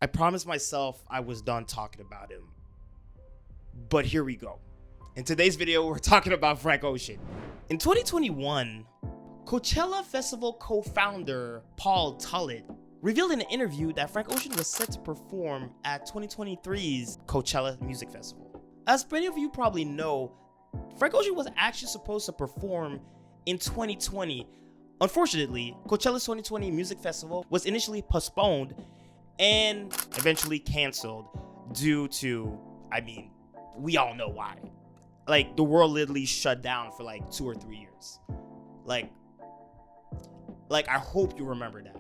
I promised myself I was done talking about him. But here we go. In today's video, we're talking about Frank Ocean. In 2021, Coachella Festival co-founder Paul Tullett revealed in an interview that Frank Ocean was set to perform at 2023's Coachella Music Festival. As many of you probably know, Frank Ocean was actually supposed to perform in 2020. Unfortunately, Coachella's 2020 Music Festival was initially postponed and eventually canceled due to, we all know why. Like, the world literally shut down for like 2 or 3 years. Like I hope you remember that.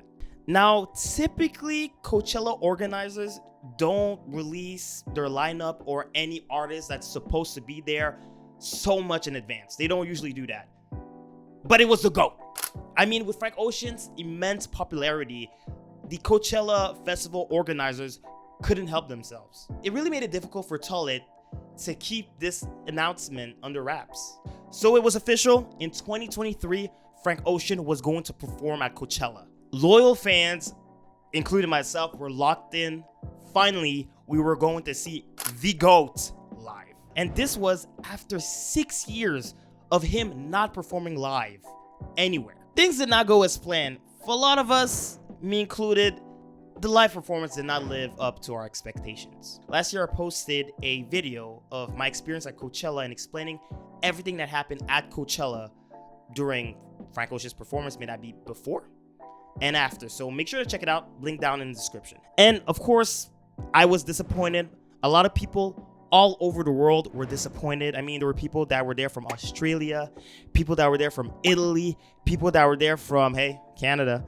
Now, typically, Coachella organizers don't release their lineup or any artist that's supposed to be there so much in advance. They don't usually do that. But it was the GOAT. With Frank Ocean's immense popularity, the Coachella Festival organizers couldn't help themselves. It really made it difficult for Tullett to keep this announcement under wraps. So it was official. In 2023, Frank Ocean was going to perform at Coachella. Loyal fans, including myself, were locked in. Finally, we were going to see the GOAT live. And this was after 6 years of him not performing live anywhere. Things did not go as planned. For a lot of us, me included, the live performance did not live up to our expectations. Last year, I posted a video of my experience at Coachella and explaining everything that happened at Coachella during Frank Ocean's performance, may that be before and after. So make sure to check it out, link down in the description. And of course, I was disappointed. A lot of people all over the world were disappointed. There were people that were there from Australia, people that were there from Italy, people that were there from, Canada.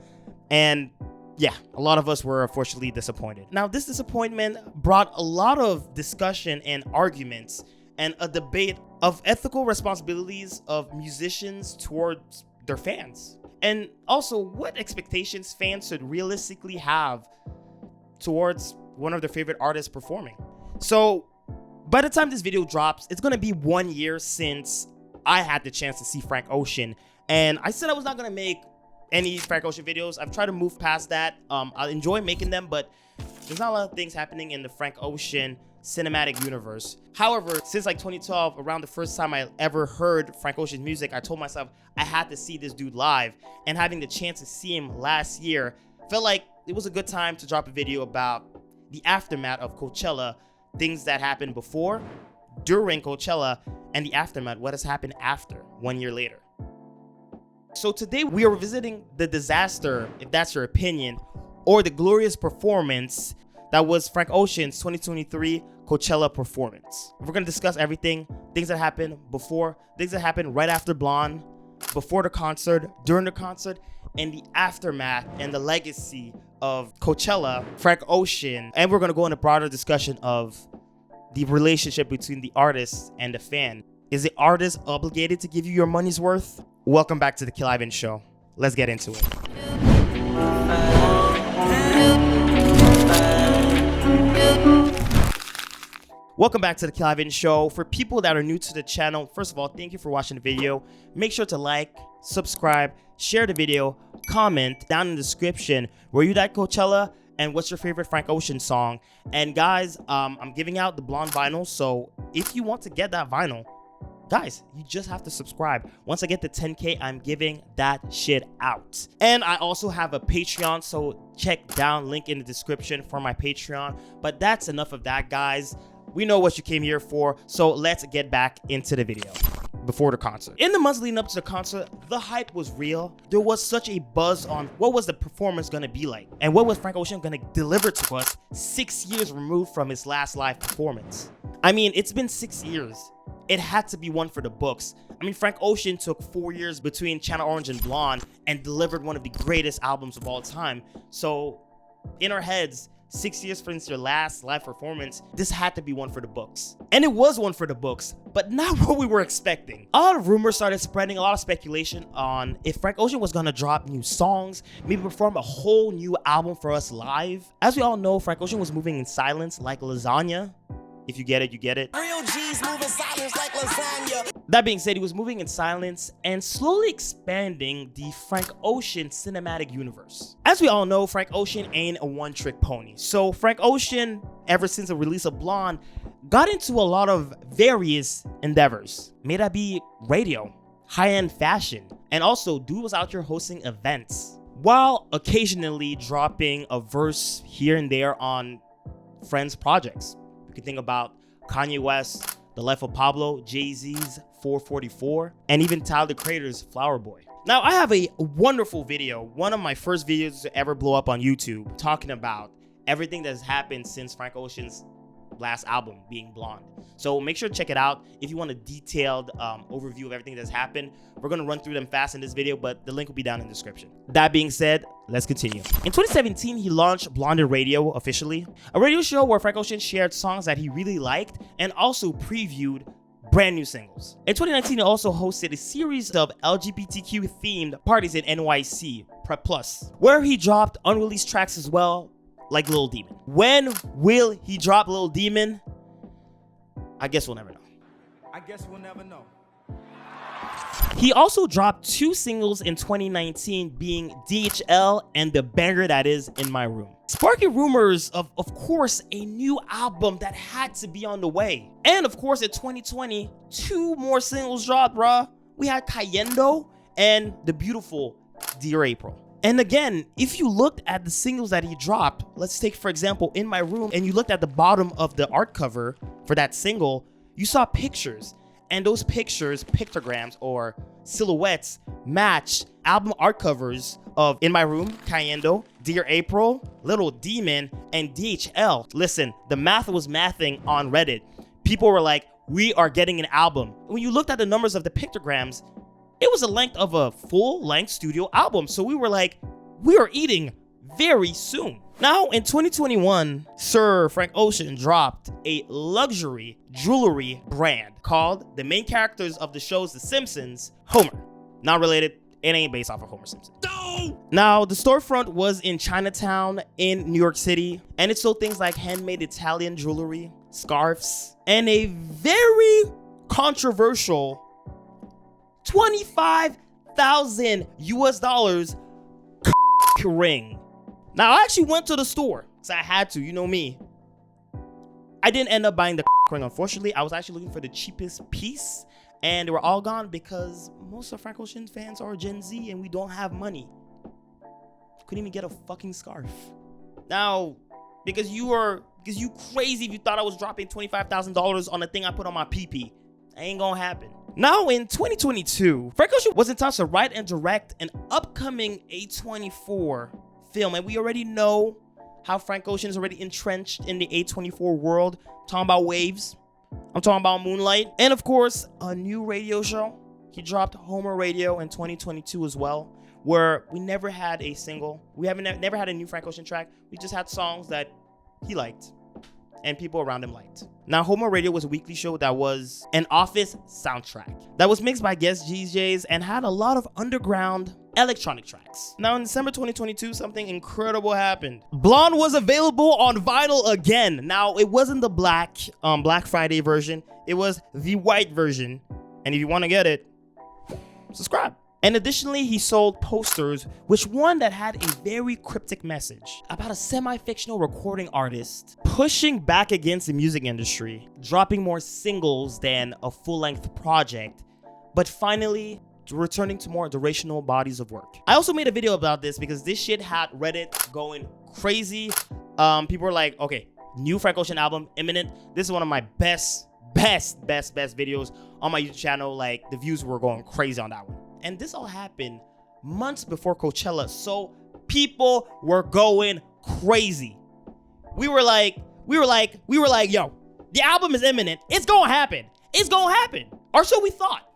And yeah, a lot of us were unfortunately disappointed. Now, this disappointment brought a lot of discussion and arguments and a debate of ethical responsibilities of musicians towards their fans. And also what expectations fans should realistically have towards one of their favorite artists performing. So by the time this video drops, it's gonna be 1 year since I had the chance to see Frank Ocean. And I said I was not gonna make any Frank Ocean videos. I've tried to move past that. I enjoy making them, but there's not a lot of things happening in the Frank Ocean cinematic universe. However, since like 2012, around the first time I ever heard Frank Ocean's music, I told myself I had to see this dude live. And having the chance to see him last year felt like it was a good time to drop a video about the aftermath of Coachella, things that happened before, during Coachella, and the aftermath, what has happened after, 1 year later. So today we are revisiting the disaster, if that's your opinion, or the glorious performance that was Frank Ocean's 2023 Coachella performance. We're gonna discuss everything, things that happened before, things that happened right after Blonde, before the concert, during the concert, and the aftermath and the legacy of Coachella, Frank Ocean. And we're gonna go into a broader discussion of the relationship between the artist and the fan. Is the artist obligated to give you your money's worth? Welcome back to the Killivvn Show. Let's get into it. Welcome back to the Killivvn Show. For people that are new to the channel, first of all, thank you for watching the video. Make sure to like, subscribe, share the video, comment down in the description where you at Coachella and what's your favorite Frank Ocean song. And guys, I'm giving out the Blonde vinyl, so if you want to get that vinyl, guys, you just have to subscribe. Once I get to 10K, I'm giving that shit out. And I also have a Patreon, so check down, link in the description for my Patreon. But that's enough of that, guys. We know what you came here for, so let's get back into the video. Before the concert. In the months leading up to the concert, the hype was real. There was such a buzz on what was the performance gonna be like, and what was Frank Ocean gonna deliver to us 6 years removed from his last live performance. It's been 6 years. It had to be one for the books. Frank Ocean took 4 years between Channel Orange and Blonde and delivered one of the greatest albums of all time. So in our heads, 6 years since your last live performance, this had to be one for the books. And it was one for the books, but not what we were expecting. A lot of rumors started spreading, a lot of speculation on if Frank Ocean was gonna drop new songs, maybe perform a whole new album for us live. As we all know, Frank Ocean was moving in silence like lasagna. If you get it, you get it. Real G's move in silence like lasagna. That being said, he was moving in silence and slowly expanding the Frank Ocean cinematic universe. As we all know, Frank Ocean ain't a one-trick pony. So Frank Ocean, ever since the release of Blonde, got into a lot of various endeavors. May that be radio, high-end fashion, and also dude was out here hosting events, while occasionally dropping a verse here and there on friends' projects. You can think about Kanye West, The Life of Pablo, Jay-Z's 444, and even Tyler the Creator's Flower Boy. Now, I have a wonderful video, one of my first videos to ever blow up on YouTube, talking about everything that has happened since Frank Ocean's last album, being Blonde. So make sure to check it out if you want a detailed overview of everything that's happened. We're going to run through them fast in this video, but the link will be down in the description. That being said, let's continue. In 2017, he launched Blonde Radio officially, a radio show where Frank Ocean shared songs that he really liked and also previewed brand new singles. In 2019, he also hosted a series of LGBTQ themed parties in NYC, Prep Plus, where he dropped unreleased tracks as well, like Lil Demon. When will he drop Lil Demon? I guess we'll never know. I guess we'll never know. He also dropped 2 singles in 2019, being DHL and the banger that is In My Room, sparking rumors of course, a new album that had to be on the way. And of course, in 2020, 2 more singles dropped, bruh. We had Cayendo and the beautiful Dear April. And again, if you looked at the singles that he dropped, let's take, for example, In My Room, and you looked at the bottom of the art cover for that single, you saw pictures. And those pictures, pictograms or silhouettes, match album art covers of In My Room, Cayendo, Dear April, Little Demon, and DHL. Listen, the math was mathing on Reddit. People were like, we are getting an album. When you looked at the numbers of the pictograms, it was the length of a full-length studio album. So we were like, we are eating very soon. Now, in 2021, Sir Frank Ocean dropped a luxury jewelry brand called the main characters of the shows The Simpsons, Homer. Not related, it ain't based off of Homer Simpson. No! Now, the storefront was in Chinatown in New York City, and it sold things like handmade Italian jewelry, scarves, and a very controversial 25,000 US dollars ring. Now, I actually went to the store because I had to, you know me. I didn't end up buying the ring, unfortunately. I was actually looking for the cheapest piece, and they were all gone because most of Frank Ocean fans are Gen Z and we don't have money. Couldn't even get a fucking scarf. Now, because you crazy if you thought I was dropping $25,000 on a thing I put on my PP. Ain't gonna happen. Now, in 2022, Frank Ocean was in talks to write and direct an upcoming A24 film, and we already know how Frank Ocean is already entrenched in the A24 world. I'm talking about Waves, I'm talking about Moonlight, and of course, a new radio show. He dropped Homer Radio in 2022 as well, where we never had a single. We never had a new Frank Ocean track. We just had songs that he liked and people around him liked. Now, Homer Radio was a weekly show that was an office soundtrack that was mixed by guest DJs and had a lot of underground electronic tracks. Now, in December 2022, something incredible happened. Blonde was available on vinyl again. Now, it wasn't the Black Friday version. It was the white version. And if you want to get it, subscribe. And additionally, he sold posters, which one that had a very cryptic message about a semi-fictional recording artist pushing back against the music industry, dropping more singles than a full-length project, but finally returning to more durational bodies of work. I also made a video about this because this shit had Reddit going crazy. People were like, okay, new Frank Ocean album imminent. This is one of my best videos on my YouTube channel. Like, the views were going crazy on that one. And this all happened months before Coachella, so people were going crazy. We were like, yo, the album is imminent. It's gonna happen. It's gonna happen. Or so we thought.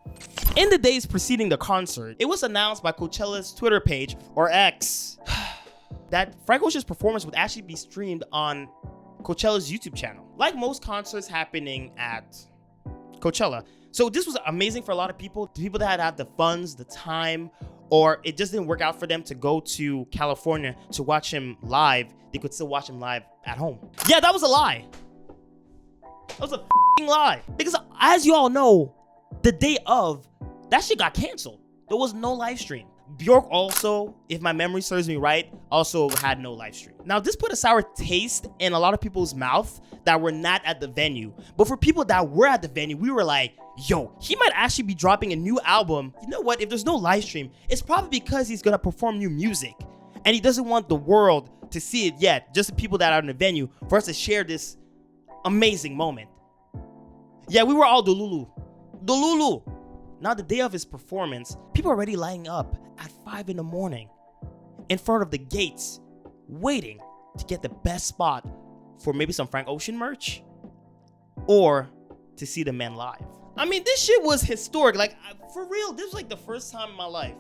In the days preceding the concert, it was announced by Coachella's Twitter page, or X, that Frank Ocean's performance would actually be streamed on Coachella's YouTube channel, like most concerts happening at Coachella. So this was amazing for a lot of people that had the funds, the time, or it just didn't work out for them to go to California to watch him live. They could still watch him live at home. Yeah, that was a lie. That was a f***ing lie. Because as you all know, the day of, that shit got canceled. There was no live stream. Bjork also, if my memory serves me right, also had no live stream. Now, this put a sour taste in a lot of people's mouth that were not at the venue. But for people that were at the venue, we were like, yo, he might actually be dropping a new album. You know what? If there's no live stream, it's probably because he's gonna perform new music. And he doesn't want the world to see it yet, just the people that are in the venue, for us to share this amazing moment. Yeah, we were all Delulu. Now, the day of his performance, people are already lining up at 5 in the morning in front of the gates, waiting to get the best spot for maybe some Frank Ocean merch or to see the man live. I mean, this shit was historic. Like, for real, this was like the first time in my life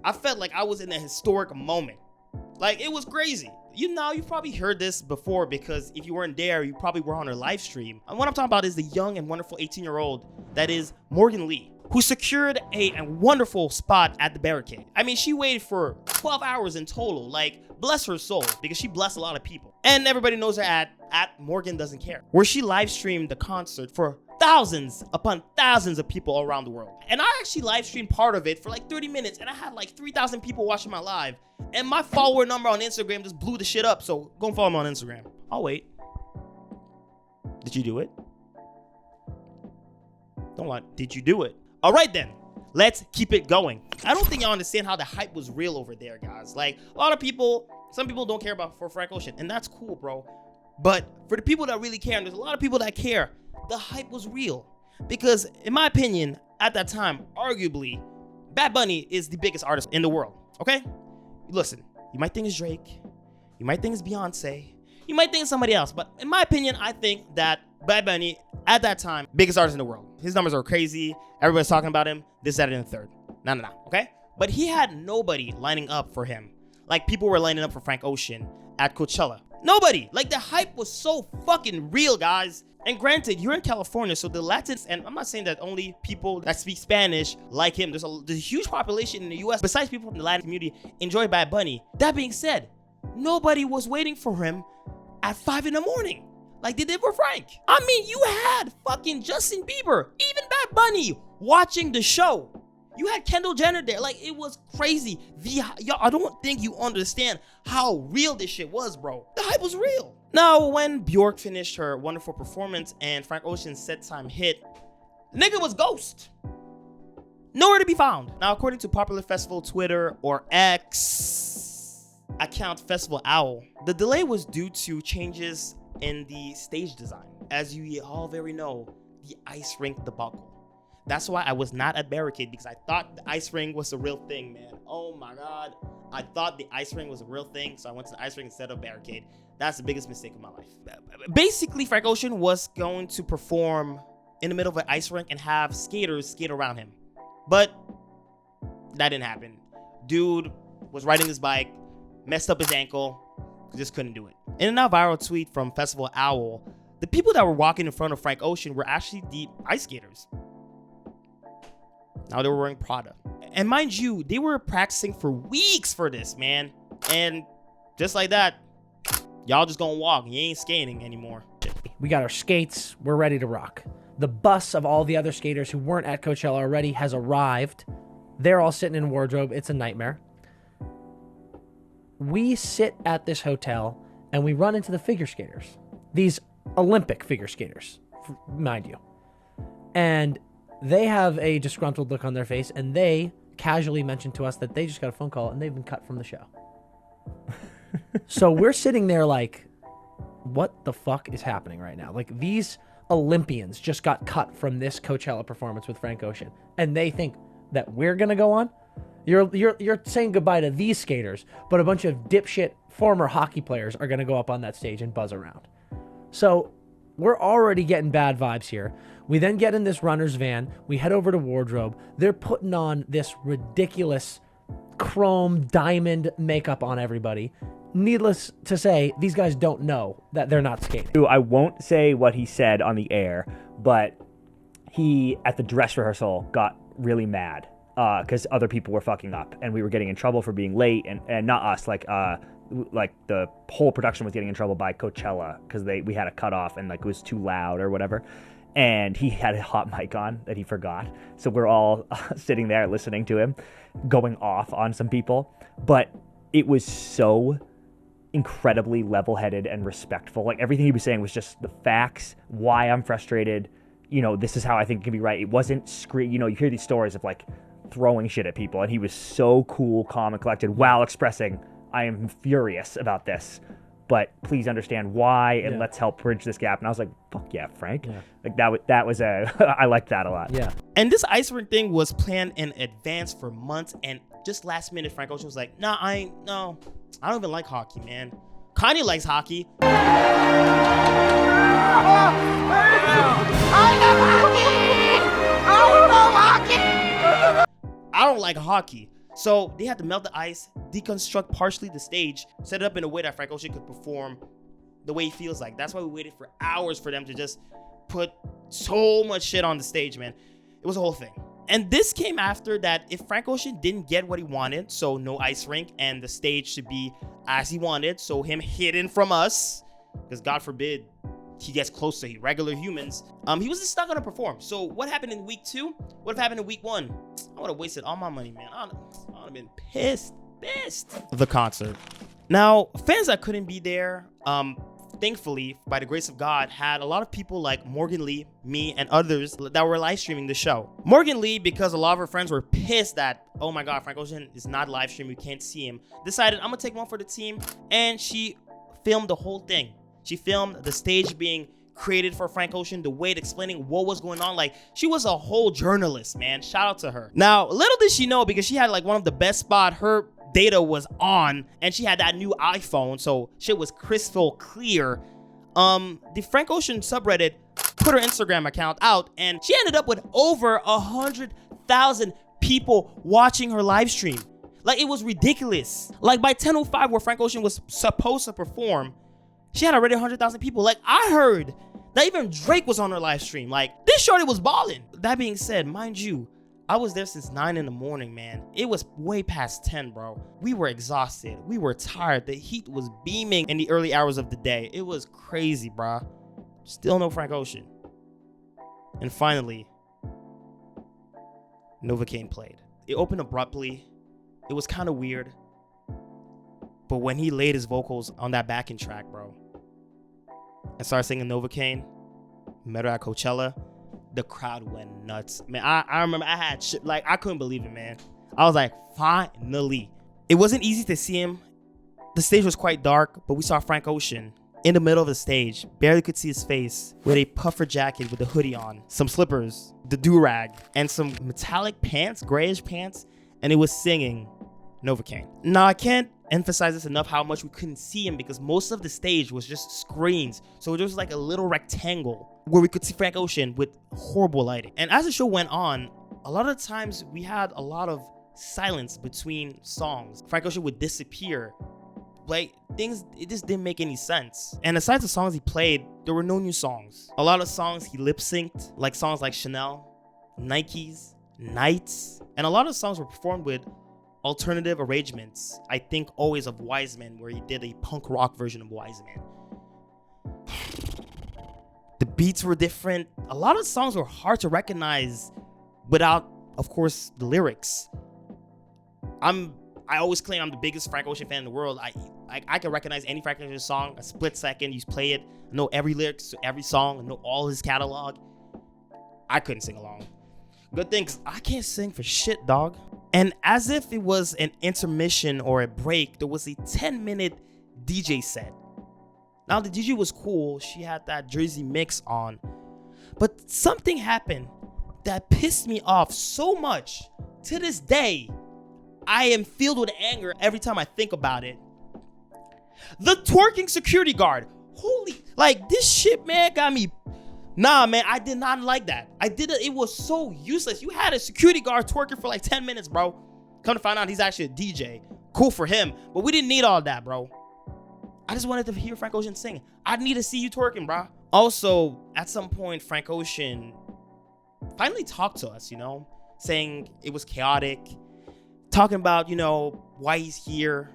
I felt like I was in a historic moment. Like, it was crazy. You've probably heard this before, because if you weren't there, you probably were on her live stream. And what I'm talking about is the young and wonderful 18-year-old that is Morgan Lee, who secured a wonderful spot at the barricade. I mean, she waited for 12 hours in total. Like, bless her soul, because she blessed a lot of people. And everybody knows her at Morgan Doesn't Care, where she live streamed the concert for thousands upon thousands of people around the world. And I actually live streamed part of it for like 30 minutes, and I had like 3,000 people watching my live. And my follower number on Instagram just blew the shit up. So go and follow me on Instagram. I'll wait. Did you do it? Don't lie. Did you do it? All right then. Let's keep it going. I don't think y'all understand how the hype was real over there, guys. Like, a lot of people, some people don't care about for Frank Ocean, and that's cool, bro. But for the people that really care, and there's a lot of people that care, the hype was real. Because in my opinion, at that time, arguably, Bad Bunny is the biggest artist in the world, okay? Listen, you might think it's Drake, you might think it's Beyonce, you might think it's somebody else, but in my opinion, I think that Bad Bunny, at that time, biggest artist in the world. His numbers are crazy, everybody's talking about him, this, that, and the third. No, okay? But he had nobody lining up for him. Like, people were lining up for Frank Ocean at Coachella. Nobody! Like, the hype was so fucking real, guys. And granted, you're in California, so the Latins, and I'm not saying that only people that speak Spanish like him. There's a huge population in the US, besides people from the Latin community, enjoy Bad Bunny. That being said, nobody was waiting for him at 5 in the morning like they did for Frank. I mean, you had fucking Justin Bieber, even Bad Bunny, watching the show. You had Kendall Jenner there. Like, it was crazy. Y'all, I don't think you understand how real this shit was, bro. The hype was real. Now, when Bjork finished her wonderful performance and Frank Ocean's set time hit, the nigga was ghost. Nowhere to be found. Now, according to popular festival Twitter or X account Festival Owl, the delay was due to changes in the stage design. As you all very know, the ice rink debacle. That's why I was not at Barricade, because I thought the ice ring was a real thing, man. Oh my God. I thought the ice ring was a real thing, so I went to the ice ring instead of Barricade. That's the biggest mistake of my life. Basically, Frank Ocean was going to perform in the middle of an ice rink and have skaters skate around him. But that didn't happen. Dude was riding his bike, messed up his ankle, just couldn't do it. In a now viral tweet from Festival Owl, the people that were walking in front of Frank Ocean were actually the ice skaters. Now they were wearing Prada. And mind you, they were practicing for weeks for this, man. And just like that, y'all just gonna walk. You ain't skating anymore. We got our skates. We're ready to rock. The bus of all the other skaters who weren't at Coachella already has arrived. They're all sitting in wardrobe. It's a nightmare. We sit at this hotel and we run into the figure skaters. These Olympic figure skaters, mind you. And they have a disgruntled look on their face, and they casually mentioned to us that they just got a phone call and they've been cut from the show. So we're sitting there like, what the fuck is happening right now? Like, these Olympians just got cut from this Coachella performance with Frank Ocean, and they think that we're gonna go on? You're saying goodbye to these skaters, but a bunch of dipshit former hockey players are gonna go up on that stage and buzz around. So we're already getting bad vibes here. We then get in this runner's van. We head over to wardrobe. They're putting on this ridiculous chrome diamond makeup on everybody. Needless to say, these guys don't know that they're not skating. I won't say what he said on the air, but he, at the dress rehearsal, got really mad because other people were fucking up and we were getting in trouble for being late, and not us, like like the whole production was getting in trouble by Coachella because we had a cutoff and like it was too loud or whatever. And he had a hot mic on that he forgot. So we're all sitting there listening to him going off on some people. But it was so incredibly level-headed and respectful. Like everything he was saying was just the facts, why I'm frustrated. You know, this is how I think it can be right. It wasn't you know, you hear these stories of like throwing shit at people, and he was so cool, calm, and collected while expressing, I am furious about this, but please understand why, and let's help bridge this gap. And I was like, fuck yeah, Frank. Yeah. Like that was I liked that a lot. Yeah. And this ice rink thing was planned in advance for months, and just last minute, Frank Ocean was like, I don't even like hockey, man. Kanye likes hockey. I don't like hockey. So they had to melt the ice, deconstruct partially the stage, set it up in a way that Frank Ocean could perform the way he feels like. That's why we waited for hours for them to just put so much shit on the stage, man. It was a whole thing. And this came after that if Frank Ocean didn't get what he wanted, so no ice rink and the stage should be as he wanted, so him hidden from us, because God forbid he gets close to regular humans, he was just not gonna perform. So what happened in week 2? What happened in week 1? I would have wasted all my money, man. I would have been pissed. The concert. Now, fans that couldn't be there, thankfully, by the grace of God, had a lot of people like Morgan Lee, me, and others that were live streaming the show. Morgan Lee, because a lot of her friends were pissed that, oh my God, Frank Ocean is not live streaming, we can't see him, decided I'm gonna take one for the team, and she filmed the whole thing. She filmed the stage being created for Frank Ocean, the way explaining what was going on. Like, she was a whole journalist, man. Shout out to her. Now, little did she know, because she had like one of the best spot, her data was on, and she had that new iPhone, so shit was crystal clear. The Frank Ocean subreddit put her Instagram account out, and she ended up with over 100,000 people watching her live stream. Like, it was ridiculous. Like, by 10:05, where Frank Ocean was supposed to perform, she had already 100,000 people. Like, I heard that even Drake was on her live stream. Like, this shorty was balling. That being said, mind you, I was there since 9 in the morning, man. It was way past 10, bro. We were exhausted. We were tired. The heat was beaming in the early hours of the day. It was crazy, bro. Still no Frank Ocean. And finally, Novocaine played. It opened abruptly. It was kind of weird. But when he laid his vocals on that backing track, bro, and started singing Novocaine, met her at Coachella, the crowd went nuts. Man, I remember I had shit, like, I couldn't believe it, man. I was like, finally. It wasn't easy to see him. The stage was quite dark, but we saw Frank Ocean in the middle of the stage. Barely could see his face, with a puffer jacket with a hoodie on, some slippers, the do-rag, and some metallic pants, grayish pants, and he was singing Novocaine. Now, I can't emphasize this enough how much we couldn't see him, because most of the stage was just screens. So there was like a little rectangle where we could see Frank Ocean with horrible lighting. And as the show went on, a lot of times we had a lot of silence between songs. Frank Ocean would disappear. Like, things, it just didn't make any sense. And aside the songs he played, there were no new songs. A lot of songs he lip synced, like songs like Chanel, Nikes, Nights, and a lot of songs were performed with alternative arrangements. I think always of Wiseman, where he did a punk rock version of Wiseman. The beats were different. A lot of songs were hard to recognize without, of course, the lyrics. I always claim I'm the biggest Frank Ocean fan in the world. I can recognize any Frank Ocean song a split second. You play it, I know every lyrics to every song, I know all his catalog. I couldn't sing along. Good thing, 'cause I can't sing for shit, dog. And as if it was an intermission or a break, there was a 10-minute DJ set. Now, the DJ was cool. She had that Jersey mix on. But something happened that pissed me off so much. To this day, I am filled with anger every time I think about it. The twerking security guard. Holy, like, this shit, man, got me. Nah, man, I did not like that. It was so useless. You had a security guard twerking for like 10 minutes, bro. Come to find out he's actually a DJ. Cool for him, but we didn't need all that, bro. I just wanted to hear Frank Ocean sing. I need to see you twerking, bro. Also, at some point, Frank Ocean finally talked to us, saying it was chaotic, talking about, why he's here.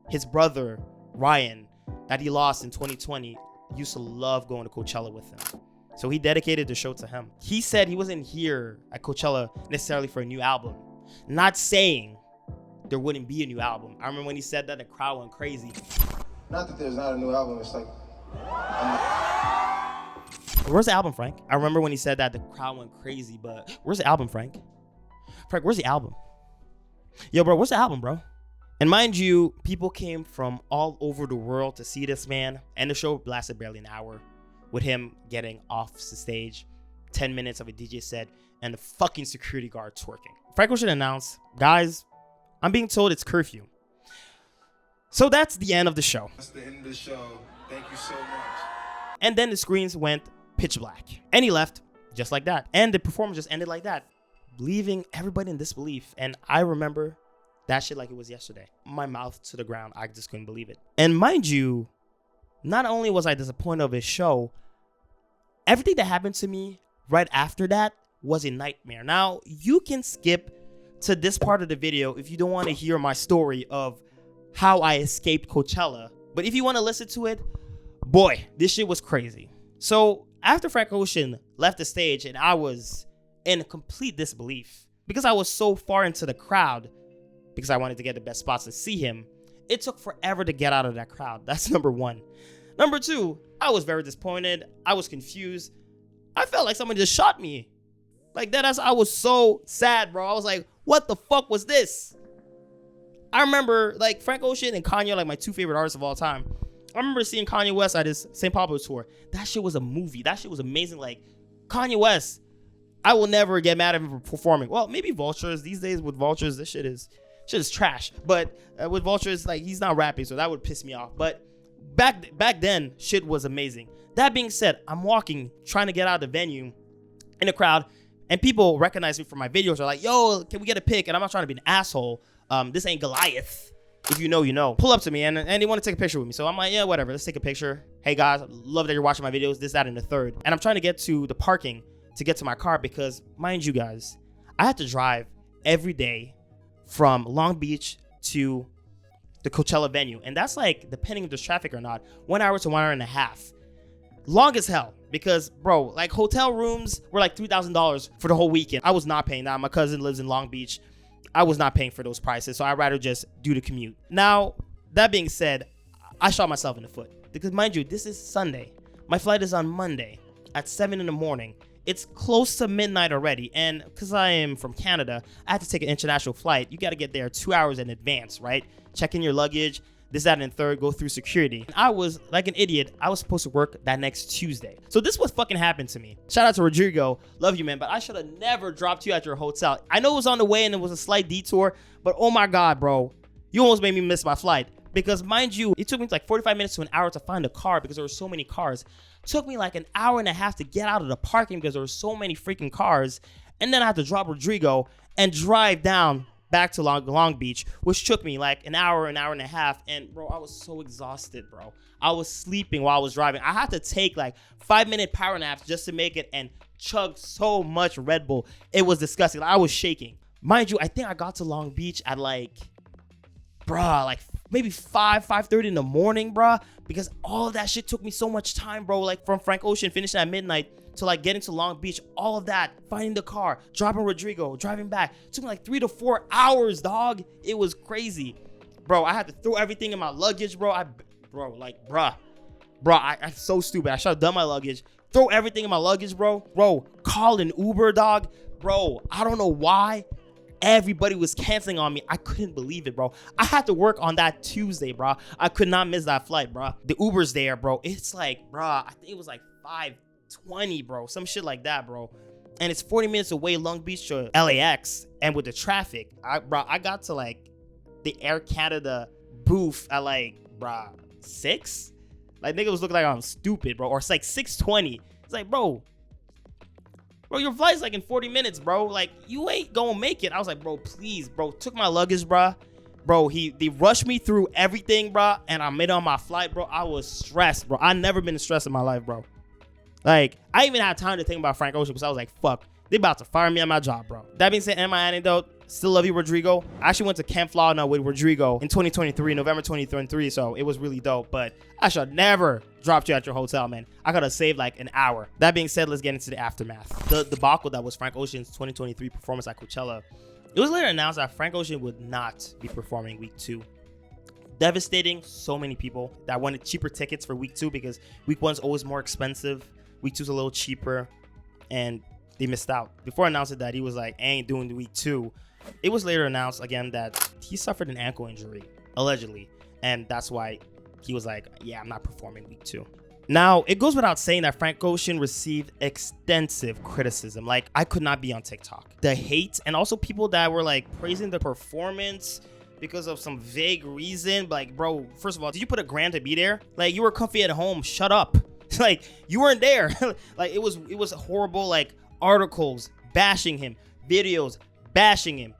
his brother, Ryan, that he lost in 2020, used to love going to Coachella with him. So he dedicated the show to him. He said he wasn't here at Coachella necessarily for a new album. Not saying there wouldn't be a new album. I remember when he said that, the crowd went crazy. Not that there's not a new album, it's like... Where's the album, Frank? I remember when he said that, the crowd went crazy, but where's the album, Frank? Frank, where's the album? Yo, bro, where's the album, bro? And mind you, people came from all over the world to see this man, and the show lasted barely an hour with him getting off the stage, 10 minutes of a DJ set, and the fucking security guard twerking. Frank Ocean announced, guys, I'm being told it's curfew. So that's the end of the show. That's the end of the show. Thank you so much. And then the screens went pitch black. And he left just like that. And the performance just ended like that, leaving everybody in disbelief. And I remember that shit like it was yesterday. My mouth to the ground. I just couldn't believe it. And mind you, not only was I disappointed of his show, everything that happened to me right after that was a nightmare. Now, you can skip to this part of the video if you don't want to hear my story of how I escaped Coachella. But if you want to listen to it, boy, this shit was crazy. So after Frank Ocean left the stage and I was in complete disbelief because I was so far into the crowd because I wanted to get the best spots to see him, it took forever to get out of that crowd. That's number one. Number two, I was very disappointed. I was confused. I felt like somebody just shot me. Like that, I was so sad, bro. I was like, what the fuck was this? I remember like Frank Ocean and Kanye are like my two favorite artists of all time. I remember seeing Kanye West at his St. Pablo tour. That shit was a movie. That shit was amazing. Like Kanye West, I will never get mad at him for performing. Well, maybe Vultures. These days with Vultures, this shit is trash. But with Vultures, like he's not rapping, so that would piss me off. But back then, shit was amazing. That being said, I'm walking, trying to get out of the venue in the crowd, and people recognize me from my videos. Are like, yo, can we get a pic? And I'm not trying to be an asshole. This ain't Goliath. If you know, you know. Pull up to me and they want to take a picture with me. So I'm like, yeah, whatever. Let's take a picture. Hey guys, love that you're watching my videos. This, that, and the third. And I'm trying to get to the parking to get to my car because, mind you guys, I had to drive every day from Long Beach to the Coachella venue. And that's like, depending if there's traffic or not, 1 hour to 1 hour and a half. Long as hell. Because, bro, like hotel rooms were like $3,000 for the whole weekend. I was not paying that. My cousin lives in Long Beach. I was not paying for those prices, so I'd rather just do the commute. Now, that being said, I shot myself in the foot. Because mind you, this is Sunday. My flight is on Monday at 7 in the morning. It's close to midnight already. And because I am from Canada, I had to take an international flight. You got to get there 2 hours in advance, right? Check in your luggage, this, that, and third, go through security. And I was like an idiot. I was supposed to work that next Tuesday. So this what fucking happened to me. Shout out to Rodrigo. Love you, man. But I should have never dropped you at your hotel. I know it was on the way and it was a slight detour, but oh my God, bro. You almost made me miss my flight. Because mind you, it took me like 45 minutes to an hour to find a car because there were so many cars. It took me like an hour and a half to get out of the parking because there were so many freaking cars. And then I had to drop Rodrigo and drive down back to Long Beach, which took me like an hour and a half. And bro, I was so exhausted, bro. I was sleeping while I was driving. I had to take like 5-minute power naps just to make it and chug so much Red Bull. It was disgusting. Like, I was shaking. Mind you, I think I got to Long Beach at like, bruh, like maybe 5:30 in the morning, bruh, because all of that shit took me so much time, bro. Like from Frank Ocean finishing at midnight to like getting to Long Beach, all of that, finding the car, dropping Rodrigo, driving back. It took me like 3 to 4 hours, dog. It was crazy. Bro, I had to throw everything in my luggage, bro. I'm so stupid. I should have done my luggage. Throw everything in my luggage, bro. Bro, call an Uber, dog. Bro, I don't know why everybody was canceling on me. I couldn't believe it, bro. I had to work on that Tuesday, bro. I could not miss that flight, bro. The Uber's there, bro. It's like, bro, I think it was like 5:20, bro. Some shit like that, bro. And it's 40 minutes away, Long Beach to LAX. And with the traffic, I got to like the Air Canada booth at like, bro, 6? Like, nigga was looking like I'm stupid, bro. Or it's like 6:20. It's like, bro, your flight's like in 40 minutes, bro. Like, you ain't gonna make it. I was like, bro, please, bro. Took my luggage, bro. Bro, they rushed me through everything, bro. And I made it on my flight, bro. I was stressed, bro. I never been stressed in my life, bro. Like, I even had time to think about Frank Ocean because I was like, fuck, they about to fire me at my job, bro. That being said, and my anecdote, Still Love You, Rodrigo. I actually went to Camp Florida with Rodrigo in 2023, November 2023, so it was really dope. But I should never dropped you at your hotel, man. I could have saved like an hour. That being said, let's get into the aftermath. The debacle that was Frank Ocean's 2023 performance at Coachella. It was later announced that Frank Ocean would not be performing week 2. Devastating. So many people that wanted cheaper tickets for week 2 because week 1's always more expensive. Week 2's a little cheaper, and they missed out. Before announcing that he was like, I ain't doing the week 2. It was later announced again that he suffered an ankle injury, allegedly, and that's why he was like, yeah, I'm not performing week 2. Now, it goes without saying that Frank Ocean received extensive criticism. Like, I could not be on TikTok. The hate, and also people that were like praising the performance because of some vague reason. Like, bro, first of all, did you put $1,000 to be there? Like, you were comfy at home. Shut up. Like, you weren't there. Like, it was horrible. Like, articles bashing him, videos bashing him.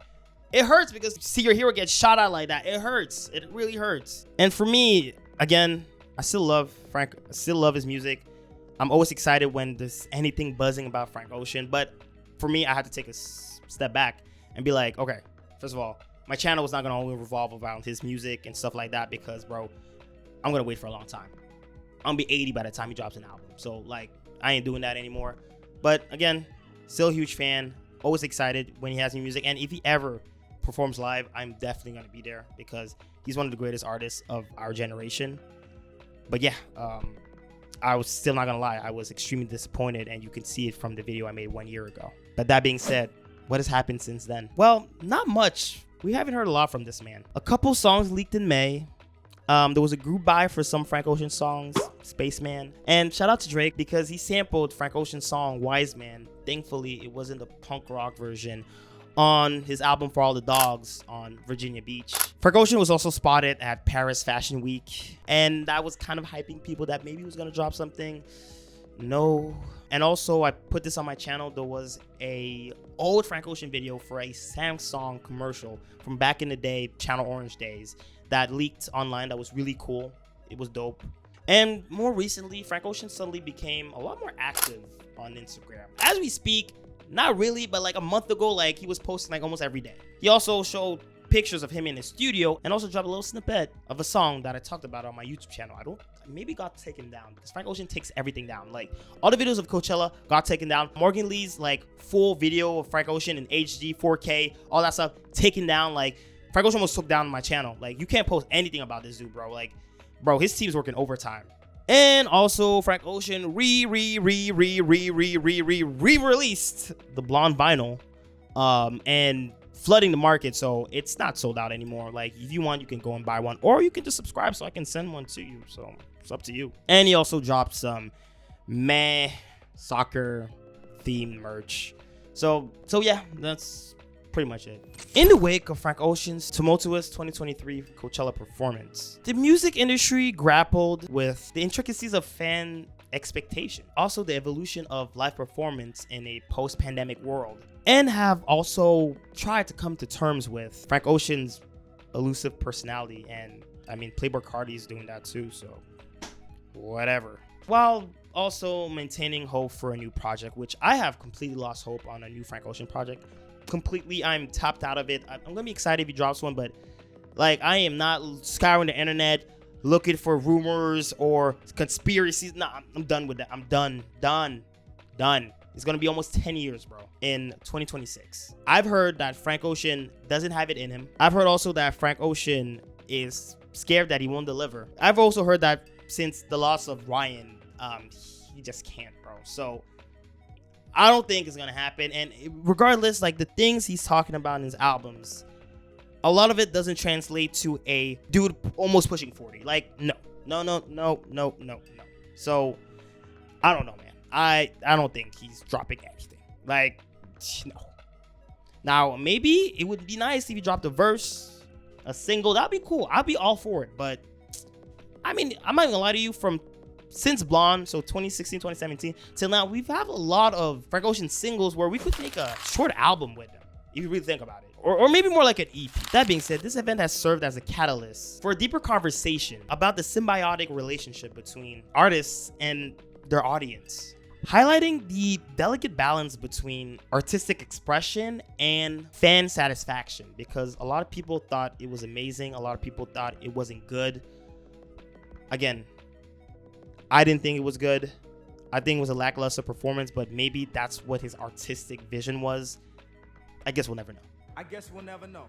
It hurts because see your hero get shot at like that. It hurts. It really hurts. And for me, again, I still love Frank. I still love his music. I'm always excited when there's anything buzzing about Frank Ocean. But for me, I had to take a step back and be like, okay, first of all, my channel was not going to only revolve around his music and stuff like that because, bro, I'm going to wait for a long time. I'm going to be 80 by the time he drops an album. So, like, I ain't doing that anymore. But again, still a huge fan. Always excited when he has new music. And if he ever performs live, I'm definitely going to be there because he's one of the greatest artists of our generation. But yeah, I was still not going to lie. I was extremely disappointed, and you can see it from the video I made 1 year ago. But that being said, what has happened since then? Well, not much. We haven't heard a lot from this man. A couple songs leaked in May. There was a group buy for some Frank Ocean songs, Spaceman. And shout out to Drake because he sampled Frank Ocean's song, Wise Man. Thankfully, it wasn't the punk rock version on his album For All the Dogs on Virginia Beach. Frank Ocean was also spotted at Paris Fashion Week. And that was kind of hyping people that maybe he was going to drop something. No. And also, I put this on my channel. There was a old Frank Ocean video for a Samsung commercial from back in the day, Channel Orange days, that leaked online. That was really cool. It was dope. And more recently, Frank Ocean suddenly became a lot more active on Instagram. As we speak, not really, but like a month ago, like he was posting like almost every day. He also showed pictures of him in his studio and also dropped a little snippet of a song that I talked about on my YouTube channel. Maybe got taken down because Frank Ocean takes everything down. Like all the videos of Coachella got taken down. Morgan Lee's like full video of Frank Ocean in HD, 4K, all that stuff taken down. Like Frank Ocean almost took down my channel. Like you can't post anything about this dude, bro. Like, bro, his team's working overtime. And also Frank Ocean re-released the blonde vinyl and flooding the market, so it's not sold out anymore. Like if you want, you can go and buy one, or you can just subscribe so I can send one to you. So it's up to you. And he also dropped some soccer themed merch. So yeah, that's pretty much it. In the wake of Frank Ocean's tumultuous 2023 Coachella performance, the music industry grappled with the intricacies of fan expectation, also the evolution of live performance in a post-pandemic world, and have also tried to come to terms with Frank Ocean's elusive personality. And I mean, Playboi Carti's doing that too, so whatever. While also maintaining hope for a new project, which I have completely lost hope on a new Frank Ocean project. Completely, I'm tapped out of it. I'm gonna be excited if he drops one, but like I am not scouring the internet looking for rumors or conspiracies. Nah, I'm done with that. I'm done. It's gonna be almost 10 years, bro, in 2026. I've heard that Frank Ocean doesn't have it in him. I've heard also that Frank Ocean is scared that he won't deliver. I've also heard that since the loss of Ryan, he just can't, bro. So I don't think it's gonna happen. And regardless, like the things he's talking about in his albums, a lot of it doesn't translate to a dude almost pushing 40. Like, no. So I don't know, man. I don't think he's dropping anything. Like, no. Now, maybe it would be nice if he dropped a verse, a single. That'd be cool. I'd be all for it. But I mean, I'm not gonna lie to you, since Blonde, so 2016, 2017, till now, we've had a lot of Frank Ocean singles where we could make a short album with them, if you really think about it. Or maybe more like an EP. That being said, this event has served as a catalyst for a deeper conversation about the symbiotic relationship between artists and their audience. highlighting the delicate balance between artistic expression and fan satisfaction, because a lot of people thought it was amazing, a lot of people thought it wasn't good. Again, I didn't think it was good. I think it was a lackluster performance, but maybe that's what his artistic vision was. I guess we'll never know. I guess we'll never know.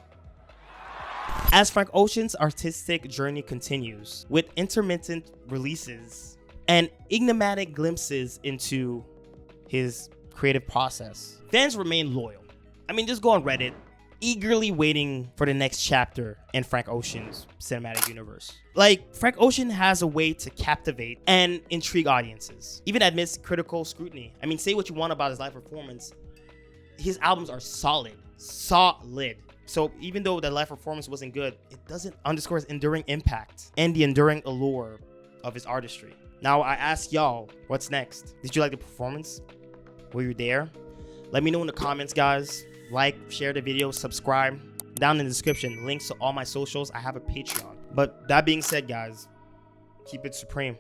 As Frank Ocean's artistic journey continues, with intermittent releases and enigmatic glimpses into his creative process, fans remain loyal. I mean, just go on Reddit, eagerly waiting for the next chapter in Frank Ocean's cinematic universe. Like, Frank Ocean has a way to captivate and intrigue audiences, even amidst critical scrutiny. I mean, say what you want about his live performance, his albums are solid. So even though the live performance wasn't good, it doesn't underscore his enduring impact and the enduring allure of his artistry. Now, I ask y'all, what's next? Did you like the performance? Were you there? Let me know in the comments, guys. Like, share the video, subscribe. Down in the description, links to all my socials. I have a Patreon. But that being said, guys, keep it supreme.